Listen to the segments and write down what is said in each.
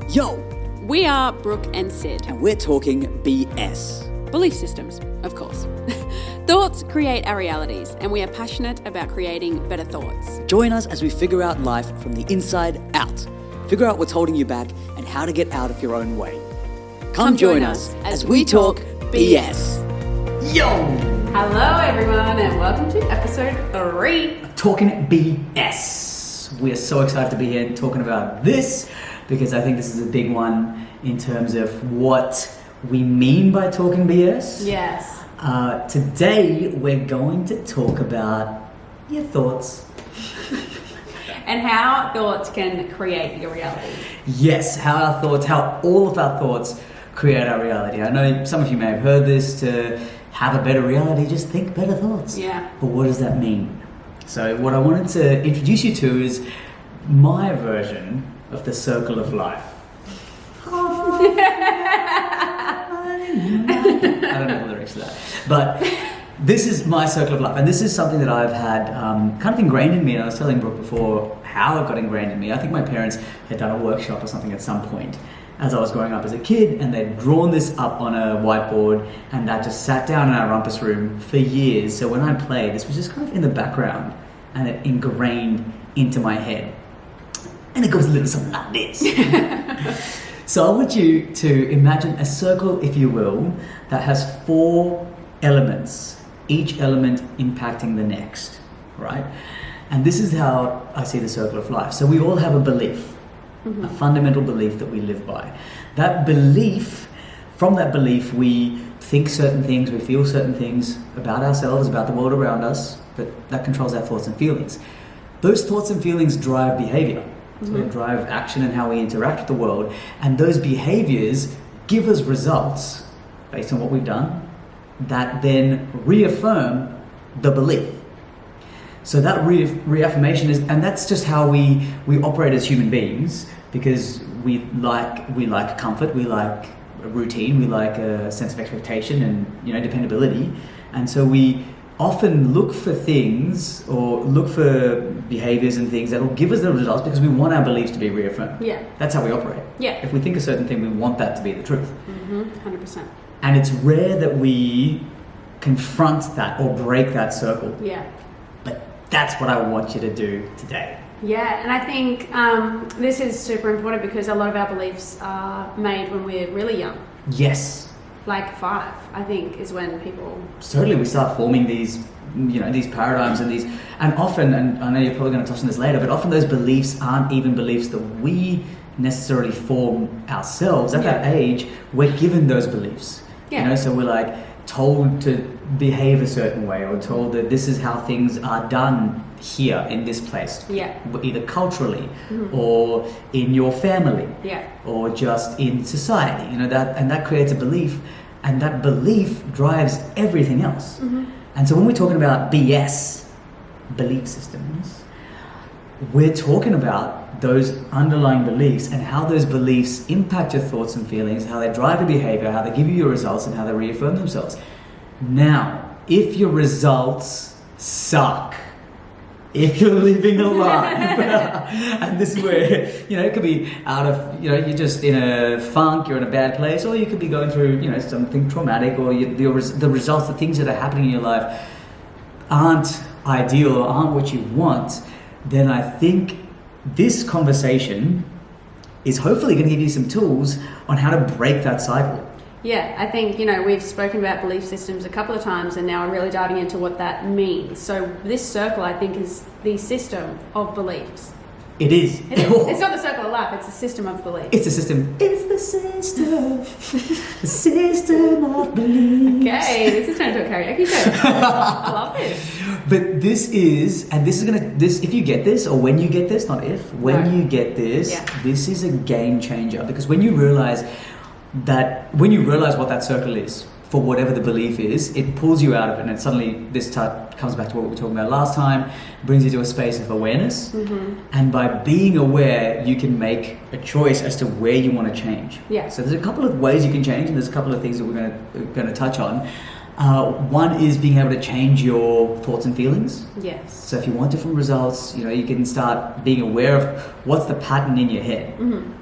Yo! We are Brooke and Sid. And we're talking BS. Belief systems, of course. Thoughts create our realities, and we are passionate about creating better thoughts. Join us as we figure out life from the inside out. Figure out what's holding you back and how to get out of your own way. Come join us as we talk BS. Yo! Hello, everyone, and welcome to episode 3. Talking BS. We are so excited to be here talking about this because I think this is a big one in terms of what we mean by talking BS. Yes. Today, we're going to talk about your thoughts. And how thoughts can create your reality. Yes, how all of our thoughts create our reality. I know some of you may have heard this, to have a better reality, just think better thoughts. Yeah. But what does that mean? So what I wanted to introduce you to is my version of the circle of life. I don't know the lyrics to that. But this is my circle of life. And this is something that I've had kind of ingrained in me. And I was telling Brooke before how it got ingrained in me. I think my parents had done a workshop or something at some point as I was growing up as a kid. And they'd drawn this up on a whiteboard. And that just sat down in our rumpus room for years. So when I played, this was just kind of in the background. And it ingrained into my head. And it goes a little something like this. So I want you to imagine a circle, if you will, that has 4 elements, each element impacting the next, right? And this is how I see the circle of life. So we all have a belief, a fundamental belief that we live by. That belief, from that belief, we think certain things, we feel certain things about ourselves, about the world around us, but that controls our thoughts and feelings. Those thoughts and feelings drive behavior. So they drive action and how we interact with the world. And those behaviors give us results based on what we've done that then reaffirm the belief. So that reaffirmation is, and that's just how we operate as human beings, because we like comfort, we like a routine, we like a sense of expectation and dependability. And so we often look for things or look for behaviors and things that will give us the results because we want our beliefs to be reaffirmed. Yeah. That's how we operate. Yeah. If we think a certain thing, we want that to be the truth. 100%. And it's rare that we confront that or break that circle. Yeah. But that's what I want you to do today. Yeah, and I think this is super important because a lot of our beliefs are made when we're really young. Yes. Like 5, I think, is when people... Certainly we start forming these paradigms and often, and I know you're probably going to touch on this later, but often those beliefs aren't even beliefs that we necessarily form ourselves. At that age, we're given those beliefs. Yeah. So we're like told to behave a certain way or told that this is how things are done here in this place. Yeah. Either culturally or in your family. Yeah. Or just in society. That creates a belief, and that belief drives everything else. And so when we're talking about BS, belief systems, we're talking about those underlying beliefs and how those beliefs impact your thoughts and feelings, how they drive your behavior, how they give you your results, and how they reaffirm themselves. Now, if your results suck, if you're living a lie, and this is where, it could be out of, you're just in a funk, you're in a bad place, or you could be going through, something traumatic, or the results, the things that are happening in your life aren't ideal or aren't what you want, then I think this conversation is hopefully going to give you some tools on how to break that cycle. Yeah, I think, we've spoken about belief systems a couple of times, and now we're really diving into what that means. So this circle, I think, is the system of beliefs. It is. It's not the circle of life, it's a system of beliefs. It's a system. It's the system. The system of beliefs. Okay, this is turned into a karaoke show. I love this. But this is if you get this, or when you get this, not if, when you get this, this is a game changer, because when you realize what that circle is, for whatever the belief is, it pulls you out of it, and suddenly this comes back to what we were talking about last time, brings you to a space of awareness, and by being aware, you can make a choice as to where you want to change. Yeah. So there's a couple of ways you can change, and there's a couple of things that we're going to touch on. One is being able to change your thoughts and feelings. Yes. So if you want different results, you can start being aware of what's the pattern in your head.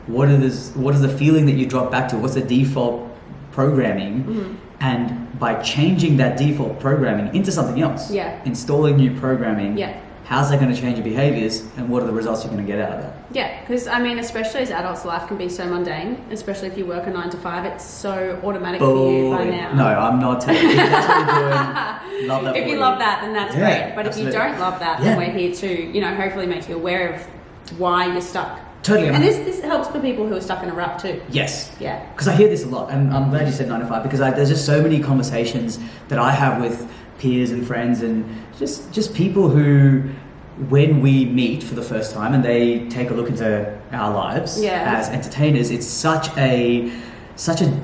What is the feeling that you drop back to? What's the default programming? And by changing that default programming into something else, installing new programming, how's that going to change your behaviors, and what are the results you're going to get out of that? Yeah, because I mean, especially as adults, life can be so mundane, especially if you work a 9 to 5, it's so automatic for you by now. No, I'm not telling you. If that's what you're doing, love that. If you love that, then that's great. But absolutely. if you don't love that, then we're here to, hopefully make you aware of why you're stuck. Totally. And this helps for people who are stuck in a rut too. Yes. Yeah. Because I hear this a lot, and I'm glad you said 9 to 5, because there's just so many conversations that I have with peers and friends and just people who, when we meet for the first time and they take a look into our lives as entertainers, it's such a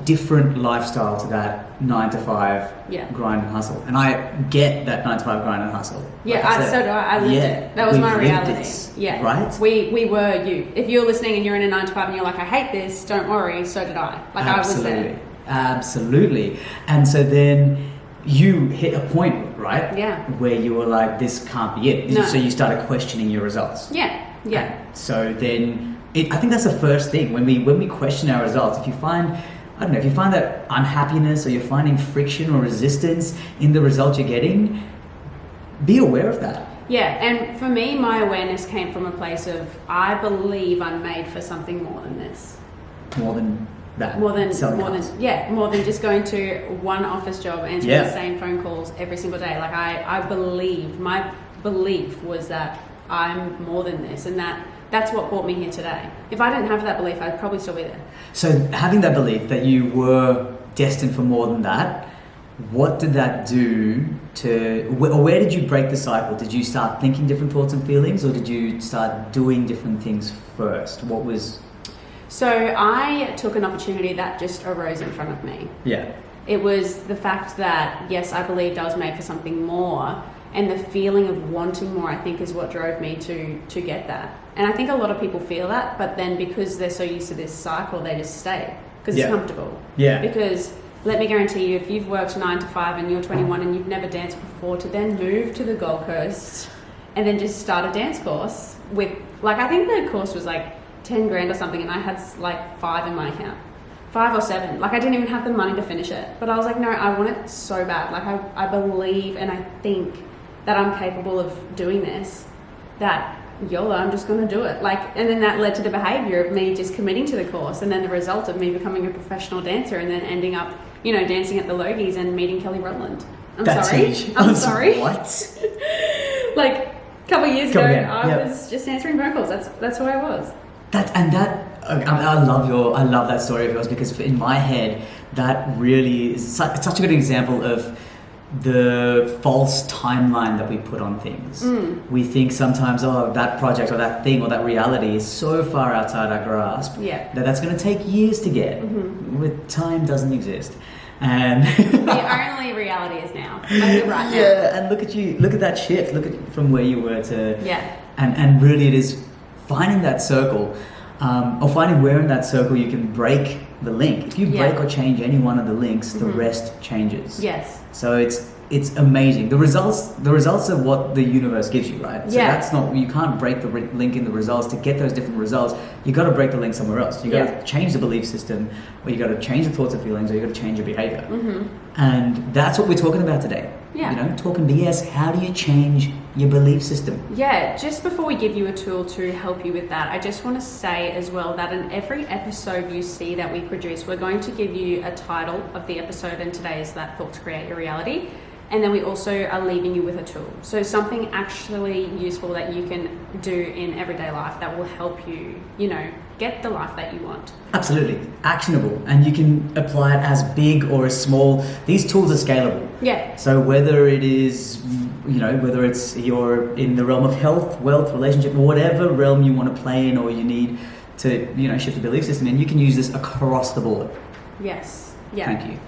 different lifestyle to that 9 to 5 grind and hustle. And I get that 9 to 5 grind and hustle. So do I. I lived it. That was my reality. Yeah. Right? We were you. If you're listening and you're in a 9 to 5 and you're like, I hate this, don't worry, so did I. I was there. Absolutely. And so then you hit a point, right? Yeah. Where you were like, this can't be it. No. So you started questioning your results. Yeah. Yeah. And so then I think that's the first thing when we question our results. If you find that unhappiness, or you're finding friction or resistance in the result you're getting, be aware of that. Yeah, and for me, my awareness came from a place of, I believe I'm made for something more than this. More than that. More than just going to one office job, answering the same phone calls every single day. Like I believe, my belief was that I'm more than this, and that's what brought me here today. If I didn't have that belief, I'd probably still be there. So having that belief that you were destined for more than that, what did that do to, or where did you break the cycle? Did you start thinking different thoughts and feelings, or did you start doing different things first? What was... So I took an opportunity that just arose in front of me. Yeah. It was the fact that, yes, I believed I was made for something more, and the feeling of wanting more, I think, is what drove me to get that. And I think a lot of people feel that, but then because they're so used to this cycle, they just stay because it's comfortable. Yeah. Because let me guarantee you, if you've worked 9 to 5 and you're 21 and you've never danced before, to then move to the Gold Coast and then just start a dance course with, like, I think the course was like 10 grand or something, and I had like 5 in my account. 5 or 7. Like, I didn't even have the money to finish it. But I was like, no, I want it so bad. Like, I believe and I think that I'm capable of doing this, that YOLO, I'm just going to do it. Like, and then that led to the behavior of me just committing to the course, and then the result of me becoming a professional dancer, and then ending up, dancing at the Logies and meeting Kelly Rowland. That's sorry. Huge. I'm sorry. What? Like, a couple of years ago, I was just answering phone calls. That's who I was. I love that story of yours, because in my head, that really is such a good example of the false timeline that we put on things. We think sometimes, that project or that thing or that reality is so far outside our grasp that's going to take years to get. With time doesn't exist. And the only reality is now. Like, you're right now. Yeah, and look at that shift. Look at from where you were to and really it is finding that circle, or finding where in that circle you can break the link. If you break or change any one of the links, the rest changes. Yes. So it's amazing. The results are what the universe gives you, right? So that's not, you can't break the link in the results. To get those different results, you got to break the link somewhere else. You got to change the belief system, or you got to change the thoughts and feelings, or you got to change your behavior. And that's what we're talking about today. Talking BS. How do you change your belief system? Just before we give you a tool to help you with that, I just want to say as well that in every episode you see that we produce, we're going to give you a title of the episode, and today is that Thoughts Create Your Reality. And then we also are leaving you with a tool. So something actually useful that you can do in everyday life that will help you, get the life that you want. Absolutely. Actionable. And you can apply it as big or as small. These tools are scalable. Yeah. So whether it is, whether it's you're in the realm of health, wealth, relationship, whatever realm you want to play in, or you need to, shift the belief system in, you can use this across the board. Yes. Yeah. Thank you.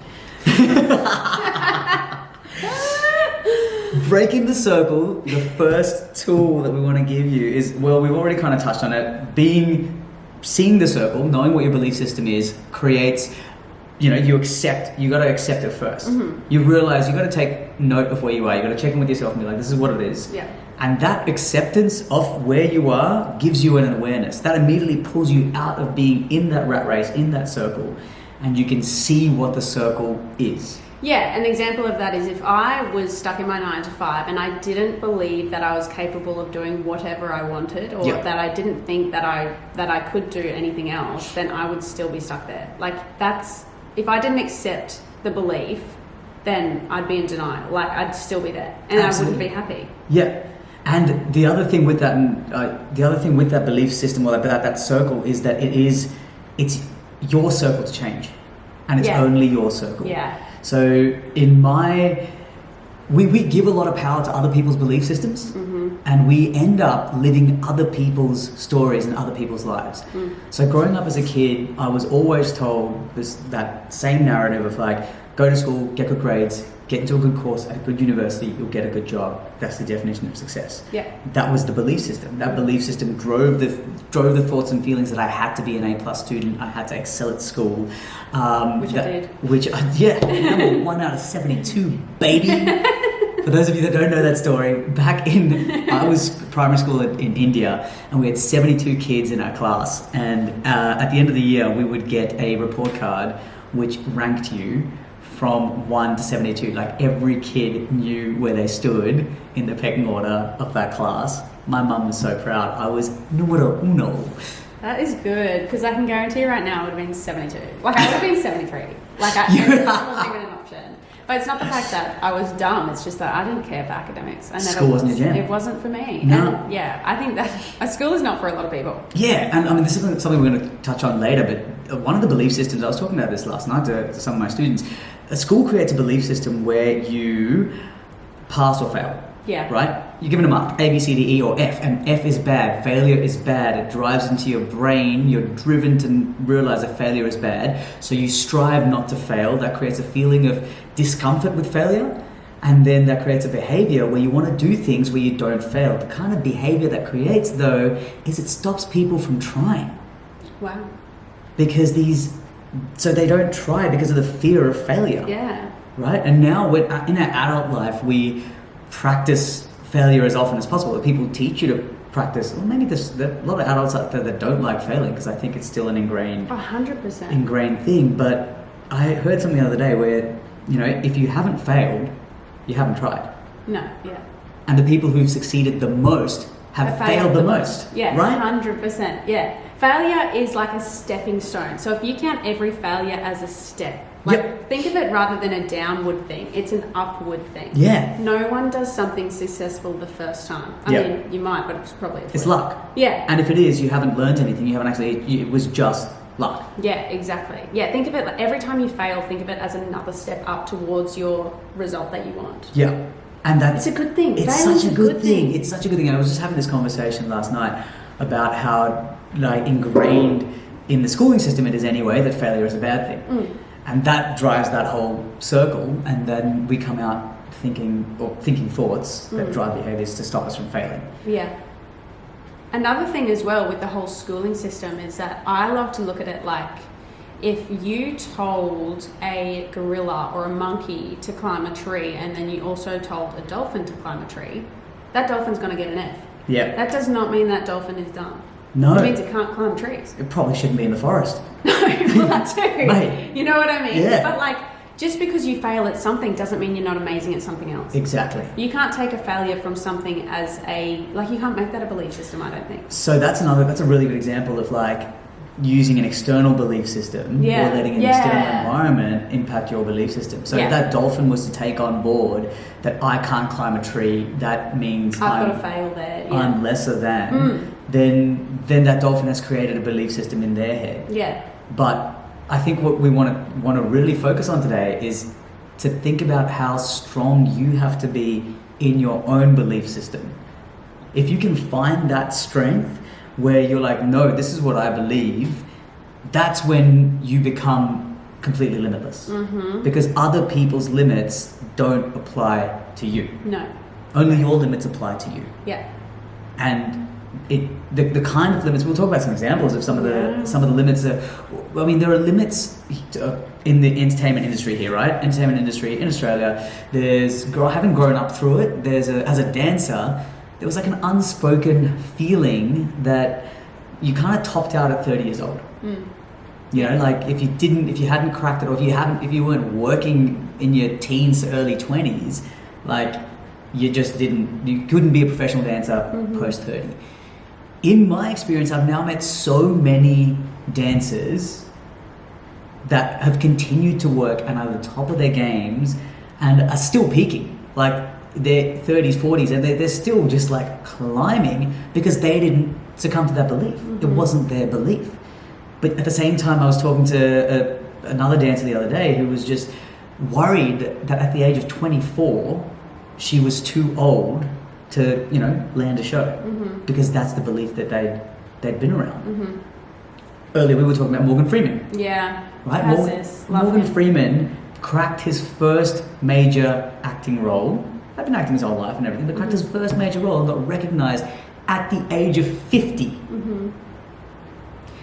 Breaking the circle, the first tool that we want to give you is, well, we've already kind of touched on it. Seeing the circle, knowing what your belief system is, creates you got to accept it first. You realize you got to take note of where you are. You got to check in with yourself and be like, this is what it is. Yeah. And that acceptance of where you are gives you an awareness. That immediately pulls you out of being in that rat race, in that circle, and you can see what the circle is. Yeah, an example of that is if I was stuck in my 9 to 5 and I didn't believe that I was capable of doing whatever I wanted, or that I didn't think that I could do anything else, then I would still be stuck there. Like, that's, if I didn't accept the belief, then I'd be in denial. Like, I'd still be there, and Absolutely. I wouldn't be happy. Yeah, and the other thing with that, belief system or that circle is that it's your circle to change, and it's only your circle. Yeah. So we give a lot of power to other people's belief systems, and we end up living other people's stories and other people's lives. So growing up as a kid, I was always told that same narrative of like, go to school, get good grades, get into a good course at a good university, you'll get a good job. That's the definition of success. Yeah. That was the belief system. That belief system drove the thoughts and feelings that I had to be an A+ student. I had to excel at school. Which I did. Number 1 out of 72, baby. For those of you that don't know that story, I was primary school in India, and we had 72 kids in our class. And at the end of the year, we would get a report card which ranked you from 1 to 72. Like, every kid knew where they stood in the pecking order of that class. My mum was so proud. I was numero uno. That is good, because I can guarantee right now I would have been 72. Like, I would have been 73. Like, it wasn't even an option. But it's not the fact that I was dumb, it's just that I didn't care for academics. School wasn't your jam. It wasn't for me. No. And yeah, I think that school is not for a lot of people. Yeah, and I mean, this is something we're going to touch on later, but one of the belief systems, I was talking about this last night to some of my students, a school creates a belief system where you pass or fail. Yeah. Right? You're given a mark, A, B, C, D, E, or F, and F is bad. Failure is bad. It drives into your brain. You're driven to realize that failure is bad. So you strive not to fail. That creates a feeling of discomfort with failure. And then that creates a behavior where you want to do things where you don't fail. The kind of behavior that creates, though, is it stops people from trying. Wow. Because so they don't try because of the fear of failure. Yeah. Right? And now in our adult life, we practice failure as often as possible. People teach you to practice. Well, maybe there's a lot of adults out there that don't like failing, because I think it's still an ingrained 100% ingrained thing. But I heard something the other day where, if you haven't failed, you haven't tried. No, yeah. And the people who've succeeded the most have failed the most. Yeah, right? 100%. Yeah. Failure is like a stepping stone. So if you count every failure as a step, think of it rather than a downward thing. It's an upward thing. Yeah. No one does something successful the first time. I mean, you might, but it's probably it's luck. Yeah. And if it is, you haven't learned anything. You haven't it was just luck. Yeah, exactly. Yeah, think of it like every time you fail, think of it as another step up towards your result that you want. Yeah. And it's a good thing. It's such a good thing. It's such a good thing. And I was just having this conversation last night about how ingrained in the schooling system it is anyway that failure is a bad thing. And that drives that whole circle, and then we come out thinking thoughts that drive behaviours to stop us from failing. Yeah. Another thing as well with the whole schooling system is that I love to look at it like, if you told a gorilla or a monkey to climb a tree, and then you also told a dolphin to climb a tree, that dolphin's going to get an F. Yeah. That does not mean that dolphin is dumb. No. It means it can't climb trees. It probably shouldn't be in the forest. No, well, that too. Mate. You know what I mean? Yeah. But just because you fail at something doesn't mean you're not amazing at something else. Exactly. You can't take a failure from something as you can't make that a belief system, I don't think. So that's a really good example of using an external belief system or letting an external environment impact your belief system. So if that dolphin was to take on board that I can't climb a tree, that means I've got to fail there. Yeah. I'm lesser than, then that dolphin has created a belief system in their head. Yeah. But I think what we want to really focus on today is to think about how strong you have to be in your own belief system. If you can find that strength where you're like, no, this is what I believe, that's when you become completely limitless. Because other people's limits don't apply to you. No. Only your limits apply to you. Yeah. And the kind of limits, we'll talk about some examples of some of the limits. I mean, there are limits in the entertainment industry here, right? Entertainment industry in Australia. Having grown up through it, as a dancer, there was like an unspoken feeling that you kind of topped out at 30 years old. You know, like if you hadn't cracked it, or if you weren't working in your teens to early 20s, like you couldn't be a professional dancer post 30. In my experience, I've now met so many dancers that have continued to work and are at the top of their games and are still peaking. Like their 30s, 40s, and they're still just like climbing because they didn't succumb to that belief. It wasn't their belief. But at the same time, I was talking to another dancer the other day who was just worried that at the age of 24, she was too old to, you know, land a show, because that's the belief that they'd been around. Earlier we were talking about Morgan Freeman. Yeah. Right? Morgan Freeman cracked his first major acting role. I've been acting his whole life and everything, but cracked his first major role and got recognised at the age of 50.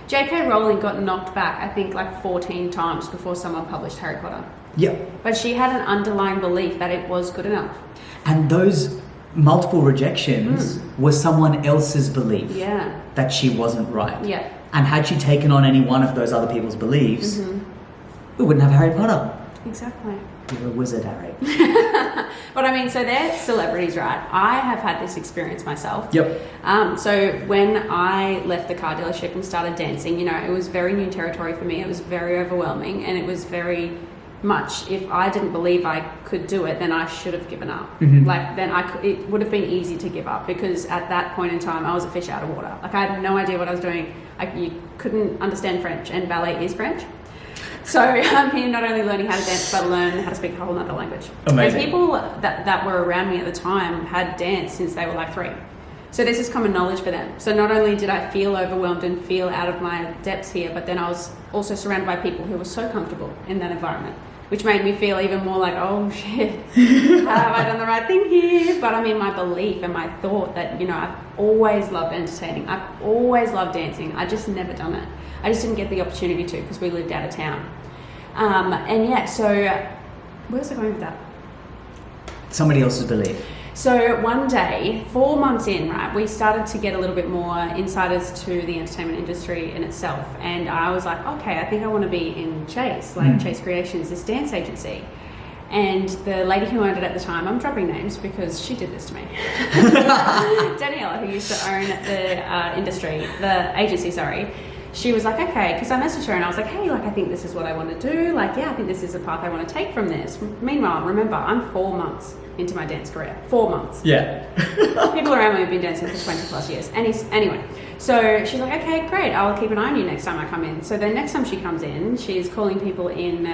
J.K. Rowling got knocked back, I think, like 14 times before someone published Harry Potter. Yep. But she had an underlying belief that it was good enough. And those multiple rejections was someone else's belief that she wasn't right. Yeah. And had she taken on any one of those other people's beliefs, we wouldn't have Harry Potter. Exactly. You're a wizard, Harry. But I mean, so they're celebrities, right? I have had this experience myself. Yep. So when I left the car dealership and started dancing, you know, it was very new territory for me. It was very overwhelming, and it was very much, if I didn't believe I could do it, then I should have given up. Like then it would have been easy to give up, because at that point in time I was a fish out of water. Like I had no idea what I was doing. You couldn't understand French, and ballet is French. So I'm here not only learning how to dance, but learn how to speak a whole other language. Amazing. And people that were around me at the time had danced since they were like 3. So this is common knowledge for them. So not only did I feel overwhelmed and feel out of my depths here, but then I was also surrounded by people who were so comfortable in that environment, which made me feel even more like, oh shit, have I done the right thing here? But I mean, my belief and my thought that, you know, I've always loved entertaining. I've always loved dancing. I just never done it. I just didn't get the opportunity to, because we lived out of town. And yeah, so where was I going with that? Somebody else's belief. So one day, 4 months in, right, we started to get a little bit more insiders to the entertainment industry in itself. And I was like, okay, I think I want to be in Chase, like Chase Creations, this dance agency. And the lady who owned it at the time, I'm dropping names because she did this to me. Daniela, who used to own the agency, she was like, okay, because I messaged her and I was like, hey, like, I think this is what I want to do. Like, yeah, I think this is the path I want to take from this. Meanwhile, remember, I'm 4 months into my dance career. 4 months. Yeah. People around me have been dancing for 20 plus years. Anyway, so she's like, okay, great. I'll keep an eye on you next time I come in. So then next time she comes in, she's calling people in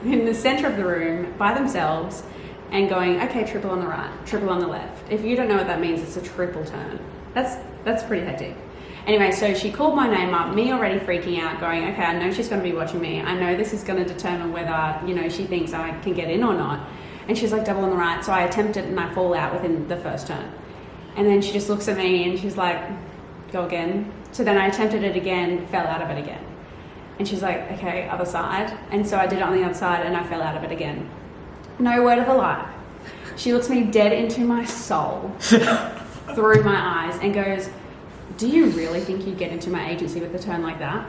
in the center of the room by themselves and going, okay, triple on the right, triple on the left. If you don't know what that means, it's a triple turn. That's pretty hectic. Anyway, so she called my name up, me already freaking out, going, okay, I know she's going to be watching me. I know this is going to determine whether, you know, she thinks I can get in or not. And she's like, double on the right. So I attempt it and I fall out within the first turn. And then she just looks at me and she's like, go again. So then I attempted it again, fell out of it again. And she's like, okay, other side. And so I did it on the other side and I fell out of it again. No word of a lie. She looks me dead into my soul, through my eyes, and goes, do you really think you'd get into my agency with a turn like that?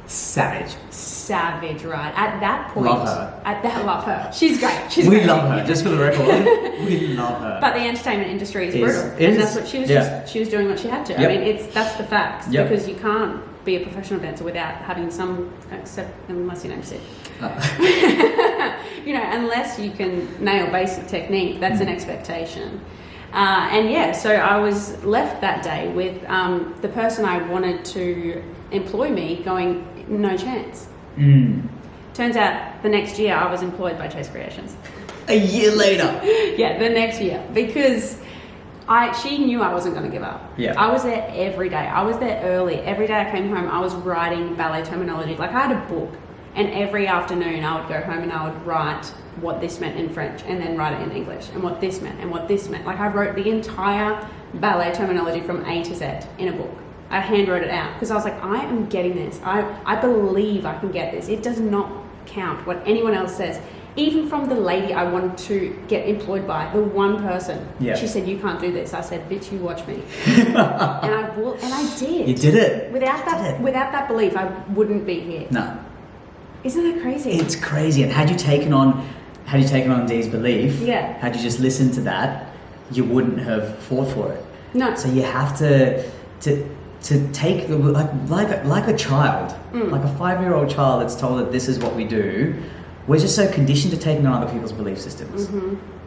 Savage, right? At that point, love her. Love her. She's great. We love her. Just for the record, we love her. But the entertainment industry is brutal, and that's what she was. She was doing what she had to. Yep. I mean, that's the facts, because you can't be a professional dancer without having some, except unless your name's Sid. You know, unless you can nail basic technique, that's an expectation. And yeah, so I was left that day with the person I wanted to employ me going, no chance. Turns out the next year I was employed by Chase Creations. A year later. Yeah, the next year, because she knew I wasn't going to give up. Yeah. I was there every day. I was there early. Every day I came home, I was writing ballet terminology. Like I had a book, and every afternoon I would go home and I would write what this meant in French and then write it in English, and what this meant and what this meant. Like I wrote the entire ballet terminology from A to Z in a book. I handwrote it out because I was like, I am getting this. I believe I can get this. It does not count what anyone else says. Even from the lady I wanted to get employed by, the one person, she said, you can't do this. I said, bitch, you watch me. and I did. You did it. Without that belief, I wouldn't be here. No. Isn't that crazy? It's crazy. And had you taken on Dee's belief, had you just listened to that, you wouldn't have fought for it. No. So you have to take, like a child, like a 5-year-old child that's told that this is what we do. We're just so conditioned to taking on other people's belief systems.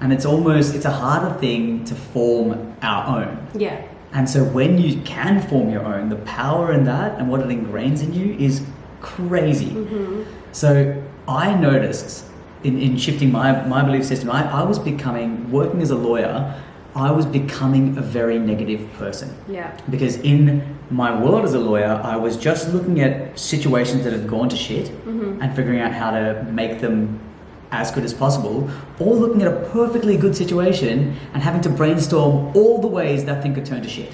And it's a harder thing to form our own. Yeah. And so when you can form your own, the power in that and what it ingrains in you is crazy. So I noticed in shifting my belief system, I was working as a lawyer, I was becoming a very negative person. Yeah. Because in my world as a lawyer, I was just looking at situations that had gone to shit and figuring out how to make them as good as possible, or looking at a perfectly good situation and having to brainstorm all the ways that thing could turn to shit.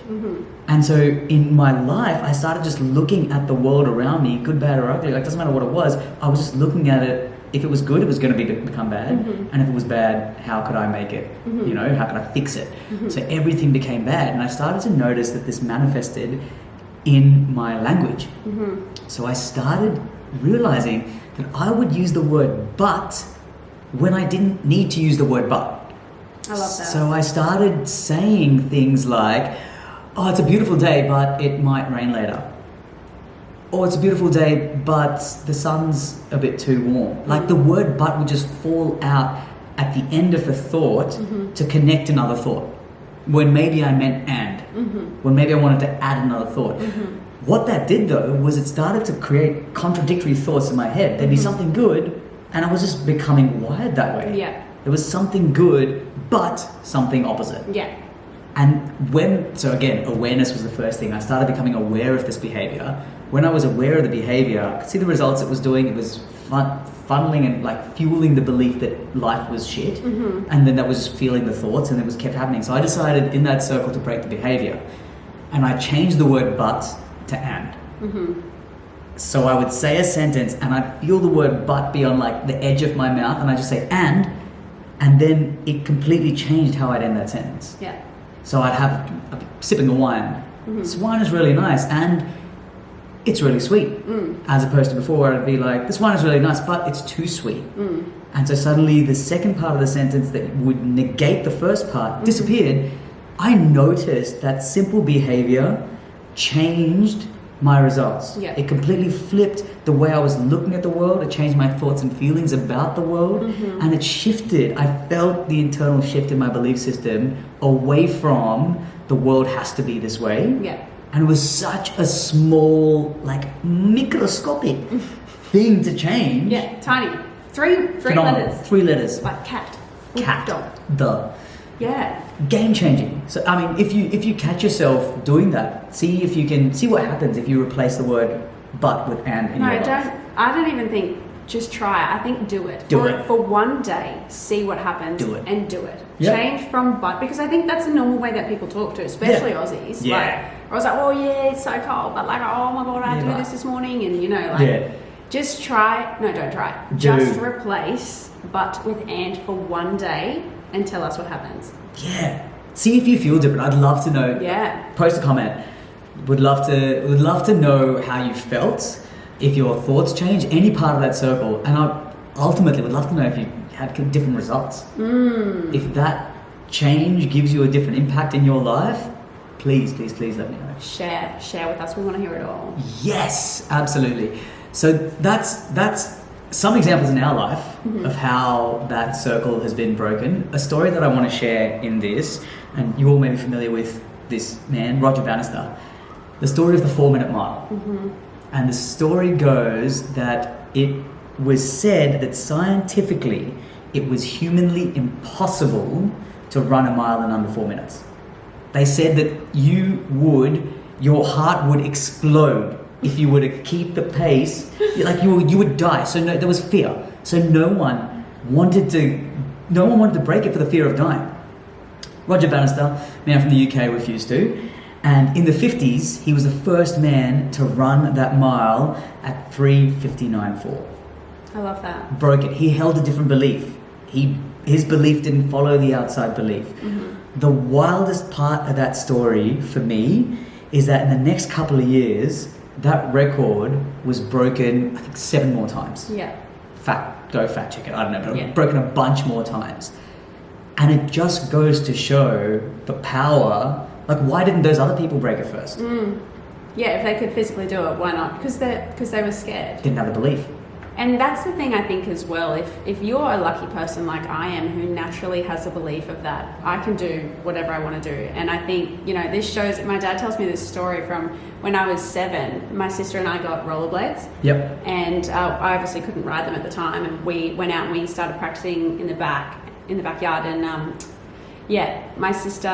And so in my life, I started just looking at the world around me, good, bad, or ugly, like doesn't matter what it was, I was just looking at it. If it was good, it was going to become bad. And if it was bad, how could I make it? You know, how could I fix it? So everything became bad. And I started to notice that this manifested in my language. So I started realizing that I would use the word but when I didn't need to use the word but. I love that. So I started saying things like, oh, it's a beautiful day, but it might rain later. Or it's a beautiful day, but the sun's a bit too warm. Like the word but would just fall out at the end of a thought to connect another thought. When maybe I meant and. When maybe I wanted to add another thought. What that did though was it started to create contradictory thoughts in my head. There'd be something good and I was just becoming wired that way. Yeah. There was something good, but something opposite. Yeah. And so again, awareness was the first thing. I started becoming aware of this behavior. When I was aware of the behavior, I could see the results it was doing. It was funneling and like fueling the belief that life was shit. And then that was just feeling the thoughts and it was kept happening. So I decided in that circle to break the behavior. And I changed the word but to and. So I would say a sentence and I'd feel the word but be on like the edge of my mouth and I'd just say and then it completely changed how I'd end that sentence. Yeah. So I'd have sipping a wine. This wine is really nice and it's really sweet. As opposed to before I'd be like, this wine is really nice, but it's too sweet. And so suddenly the second part of the sentence that would negate the first part disappeared. I noticed that simple behavior changed my results. Yeah. It completely flipped the way I was looking at the world. It changed my thoughts and feelings about the world. And it shifted. I felt the internal shift in my belief system away from the world has to be this way. Yeah. And it was such a small, like microscopic thing to change. Yeah, tiny. Three Phenomenal. letters. 3 letters. Like cat. Cat. Dog. Yeah. Game changing. So I mean, if you catch yourself doing that, see if you can see what happens if you replace the word but with and in your life. I don't even think just try it. I think do it. Do it. For one day, see what happens. Do it. And do it. Yep. Change from but, because I think that's a normal way that people talk to, especially Aussies. Yeah. Like, I was like, oh yeah, it's so cold, but like, oh my God, I had to do this morning, and you know, like, just try. No, don't try. Just replace but with and for one day and tell us what happens. Yeah. See if you feel different. I'd love to know. Yeah. Post a comment. Would love to know how you felt, if your thoughts change, any part of that circle, and I ultimately would love to know if you had different results. If that change gives you a different impact in your life, please let me know. Share with us. We want to hear it all. Yes, absolutely. So that's some examples in our life of how that circle has been broken. A story that I want to share in this, and you all may be familiar with this man, Roger Bannister. The story of the 4-minute mile. And the story goes that it was said that scientifically it was humanly impossible to run a mile in under 4 minutes. They said that your heart would explode if you were to keep the pace, like you would die. So there was fear. So no one wanted to break it for the fear of dying. Roger Bannister, man from the UK, refused to. And in the 50s, he was the first man to run that mile at 3:59.4. I love that. Broke it. He held a different belief. His belief didn't follow the outside belief. Mm-hmm. The wildest part of that story for me is that in the next couple of years, that record was broken, I think, 7 more times. Yeah. Fact check it. I don't know, but Yeah. broken a bunch more times. And it just goes to show the power. Like, why didn't those other people break it first? Yeah, if they could physically do it, why not? Because they were scared. Didn't have the belief. And that's the thing, I think, as well. If you're a lucky person like I am, who naturally has a belief of that, I can do whatever I want to do. And I think, this shows. My dad tells me this story from when I was 7. My sister and I got rollerblades. Yep. And I obviously couldn't ride them at the time. And we went out and we started practicing in the backyard. And my sister,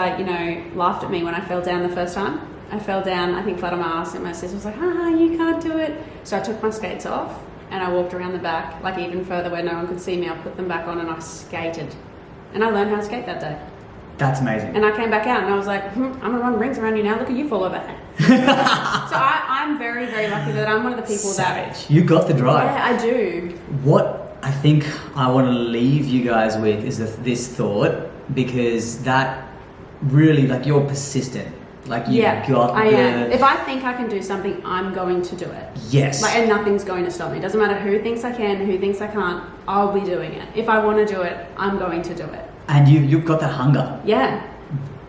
laughed at me when I fell down the first time. I fell down, I think, flat on my ass, and my sister was like, you can't do it. So I took my skates off and I walked around the back, like even further where no one could see me. I put them back on and I skated. And I learned how to skate that day. That's amazing. And I came back out and I was like, I'm going to run rings around you now. Look at you fall over. So I'm very, very lucky that I'm one of the people Savage. You got the drive. Yeah, I do. What I think I want to leave you guys with is this thought, because that really, like, you're persistent. Like, you've got I am. If I think I can do something, I'm going to do it. Yes. And nothing's going to stop me. It doesn't matter who thinks I can, who thinks I can't. I'll be doing it. If I want to do it, I'm going to do it. And you've got that hunger. Yeah.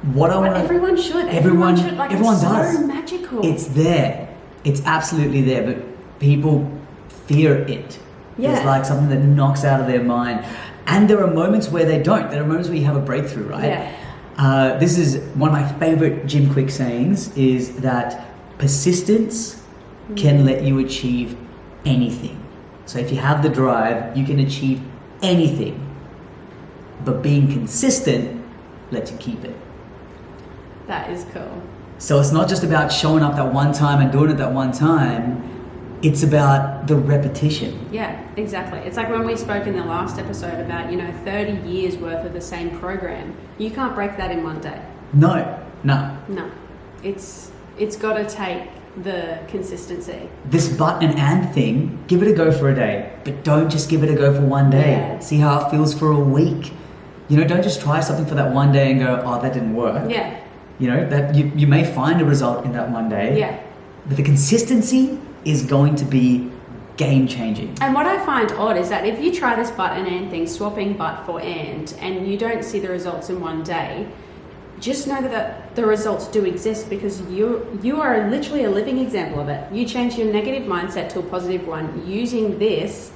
Everyone should. Everyone should. Like, everyone it's does. So magical. It's there. It's absolutely there. But people fear it. Yeah. It's like something that knocks out of their mind. And there are moments where they don't. There are moments where you have a breakthrough, right? Yeah. This is one of my favorite Jim Quick sayings, is that persistence can let you achieve anything. So if you have the drive, you can achieve anything. But being consistent lets you keep it. That is cool. So it's not just about showing up that one time and doing it that one time. It's about the repetition. Yeah, exactly. It's like when we spoke in the last episode about, 30 years worth of the same program. You can't break that in one day. No. No. It's got to take the consistency. This but and thing, give it a go for a day. But don't just give it a go for one day. Yeah. See how it feels for a week. Don't just try something for that one day and go, oh, that didn't work. Yeah. That you may find a result in that one day. Yeah. But the consistency is going to be game changing. And what I find odd is that if you try this but and thing, swapping but for and you don't see the results in one day, just know that the results do exist, because you are literally a living example of it. You change your negative mindset to a positive one using this,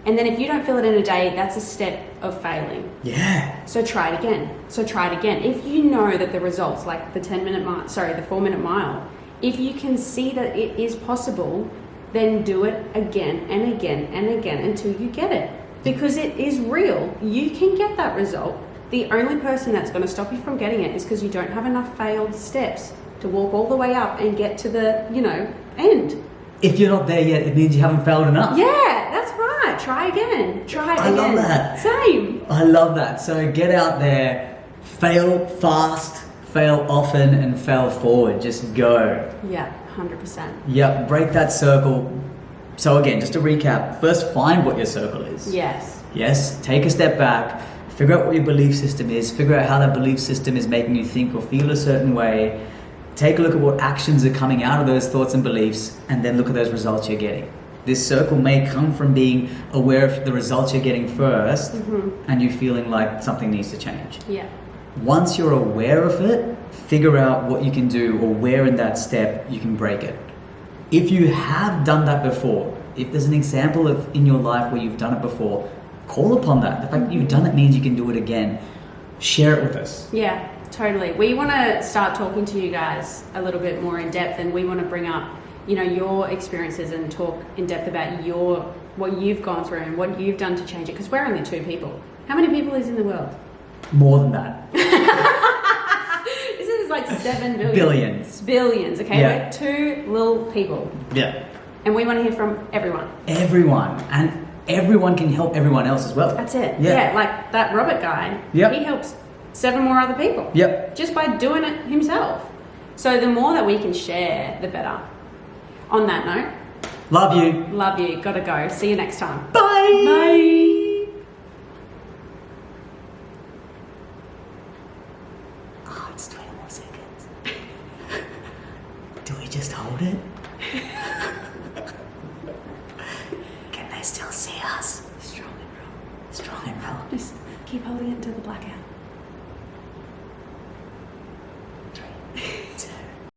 and then if you don't feel it in a day, that's a step of failing. Yeah. So try it again. If you know that the results, like the 4-minute mile, if you can see that it is possible, then do it again and again and again until you get it. Because it is real. You can get that result. The only person that's going to stop you from getting it is because you don't have enough failed steps to walk all the way up and get to the, end. If you're not there yet, it means you haven't failed enough. Yeah, that's right. Try again. I love that. Same. I love that. So get out there, fail fast, fail often, and fail forward. Just go. Yeah, 100%. Yep, break that circle. So again, just to recap, first find what your circle is. Yes, take a step back, figure out what your belief system is, figure out how that belief system is making you think or feel a certain way. Take a look at what actions are coming out of those thoughts and beliefs, and then look at those results you're getting. This circle may come from being aware of the results you're getting first, and you feeling like something needs to change. Yeah. Once you're aware of it, figure out what you can do or where in that step you can break it. If you have done that before, if there's an example in your life where you've done it before, call upon that. The fact that you've done it means you can do it again. Share it with us. Yeah, totally. We want to start talking to you guys a little bit more in depth, and we want to bring up, your experiences and talk in depth about what you've gone through and what you've done to change it, because we're only 2 people. How many people is in the world? More than that. This is like 7 billion. Billions, okay? Yeah. We're 2 little people. Yeah. And we want to hear from everyone. And everyone can help everyone else as well. That's it. Yeah. Like that Robert guy. Yep. He helps 7 more other people. Yep. Just by doing it himself. So the more that we can share, the better. On that note, Love you. love you. Gotta go. See you next time. Bye. Bye. Oh, it's 20 more seconds. Do we just hold it? Can they still see us? Strong and roll. Strong and roll. Just keep holding it until the blackout.